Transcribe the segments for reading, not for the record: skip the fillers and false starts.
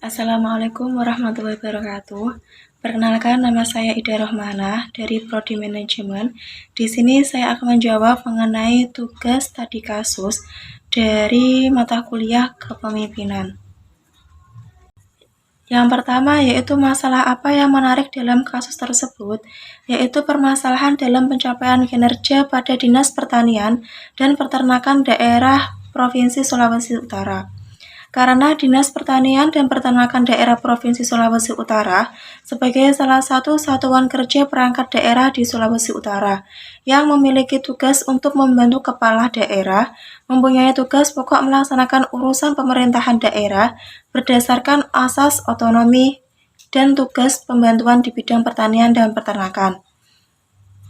Assalamualaikum warahmatullahi wabarakatuh. Perkenalkan, nama saya Ida Rohmana dari Prodi Manajemen. Di sini saya akan menjawab mengenai tugas studi kasus dari mata kuliah kepemimpinan. Yang pertama yaitu masalah apa yang menarik dalam kasus tersebut, yaitu permasalahan dalam pencapaian kinerja pada Dinas Pertanian dan Peternakan daerah Provinsi Sulawesi Utara. Karena Dinas Pertanian dan Peternakan Daerah Provinsi Sulawesi Utara sebagai salah satu satuan kerja perangkat daerah di Sulawesi Utara yang memiliki tugas untuk membantu kepala daerah, mempunyai tugas pokok melaksanakan urusan pemerintahan daerah berdasarkan asas otonomi dan tugas pembantuan di bidang pertanian dan peternakan.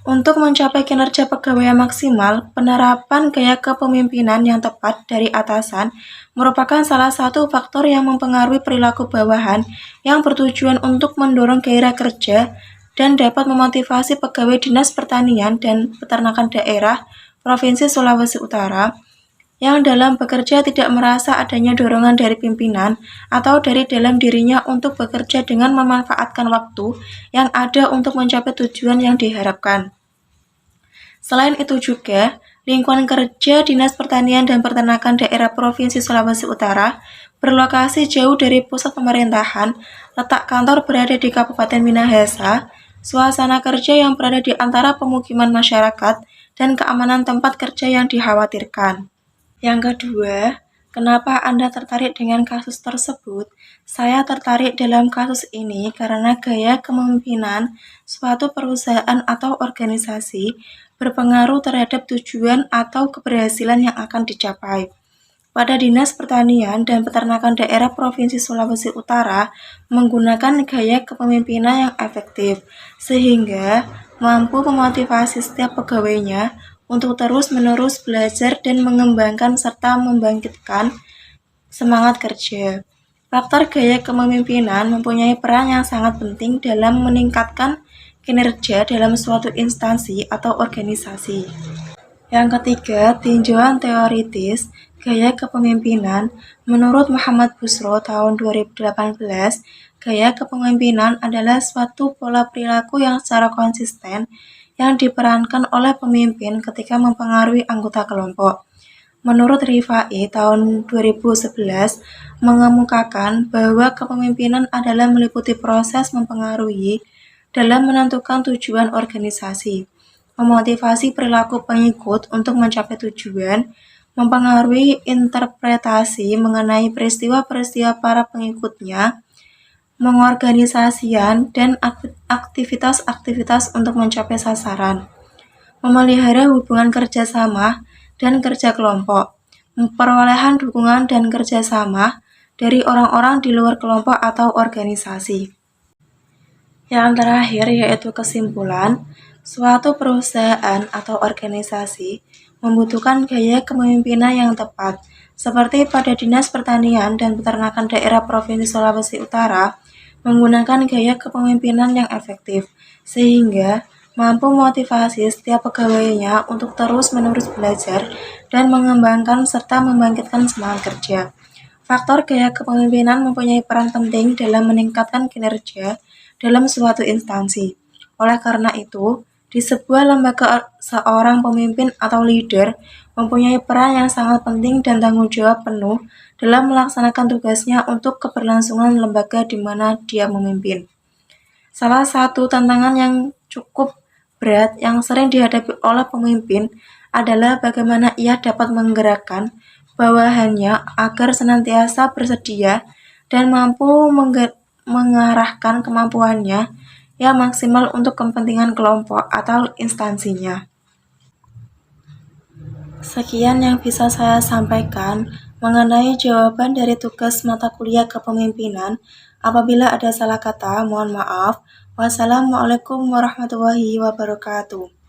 Untuk mencapai kinerja pegawai yang maksimal, penerapan gaya kepemimpinan yang tepat dari atasan merupakan salah satu faktor yang mempengaruhi perilaku bawahan yang bertujuan untuk mendorong gairah kerja dan dapat memotivasi pegawai Dinas Pertanian dan Peternakan Daerah Provinsi Sulawesi Utara yang dalam bekerja tidak merasa adanya dorongan dari pimpinan atau dari dalam dirinya untuk bekerja dengan memanfaatkan waktu yang ada untuk mencapai tujuan yang diharapkan. Selain itu juga, lingkungan kerja Dinas Pertanian dan Peternakan Daerah Provinsi Sulawesi Utara berlokasi jauh dari pusat pemerintahan, letak kantor berada di Kabupaten Minahasa, suasana kerja yang berada di antara pemukiman masyarakat, dan keamanan tempat kerja yang dikhawatirkan. Yang kedua, kenapa Anda tertarik dengan kasus tersebut? Saya tertarik dalam kasus ini karena gaya kepemimpinan suatu perusahaan atau organisasi berpengaruh terhadap tujuan atau keberhasilan yang akan dicapai. Pada Dinas Pertanian dan Peternakan Daerah Provinsi Sulawesi Utara menggunakan gaya kepemimpinan yang efektif, sehingga mampu memotivasi setiap pegawainya untuk terus-menerus belajar dan mengembangkan serta membangkitkan semangat kerja. Faktor gaya kepemimpinan mempunyai peran yang sangat penting dalam meningkatkan kinerja dalam suatu instansi atau organisasi. Yang ketiga, tinjauan teoritis gaya kepemimpinan. Menurut Muhammad Busro tahun 2018, gaya kepemimpinan adalah suatu pola perilaku yang secara konsisten yang diperankan oleh pemimpin ketika mempengaruhi anggota kelompok. Menurut Rifai tahun 2011 mengemukakan bahwa kepemimpinan adalah meliputi proses mempengaruhi dalam menentukan tujuan organisasi, memotivasi perilaku pengikut untuk mencapai tujuan, mempengaruhi interpretasi mengenai peristiwa-peristiwa para pengikutnya, mengorganisasikan dan aktivitas-aktivitas untuk mencapai sasaran, memelihara hubungan kerjasama dan kerja kelompok, perolehan dukungan dan kerjasama dari orang-orang di luar kelompok atau organisasi. Yang terakhir yaitu kesimpulan, suatu perusahaan atau organisasi membutuhkan gaya kepemimpinan yang tepat, seperti pada Dinas Pertanian dan Peternakan Daerah Provinsi Sulawesi Utara, menggunakan gaya kepemimpinan yang efektif, sehingga mampu motivasi setiap pegawainya untuk terus-menerus belajar dan mengembangkan serta membangkitkan semangat kerja. Faktor gaya kepemimpinan mempunyai peran penting dalam meningkatkan kinerja dalam suatu instansi. Oleh karena itu, di sebuah lembaga seorang pemimpin atau leader mempunyai peran yang sangat penting dan tanggung jawab penuh dalam melaksanakan tugasnya untuk keberlangsungan lembaga di mana dia memimpin. Salah satu tantangan yang cukup berat yang sering dihadapi oleh pemimpin adalah bagaimana ia dapat menggerakkan bawahannya agar senantiasa bersedia dan mampu mengarahkan kemampuannya yang maksimal untuk kepentingan kelompok atau instansinya. Sekian yang bisa saya sampaikan mengenai jawaban dari tugas mata kuliah kepemimpinan. Apabila ada salah kata, mohon maaf. Wassalamualaikum warahmatullahi wabarakatuh.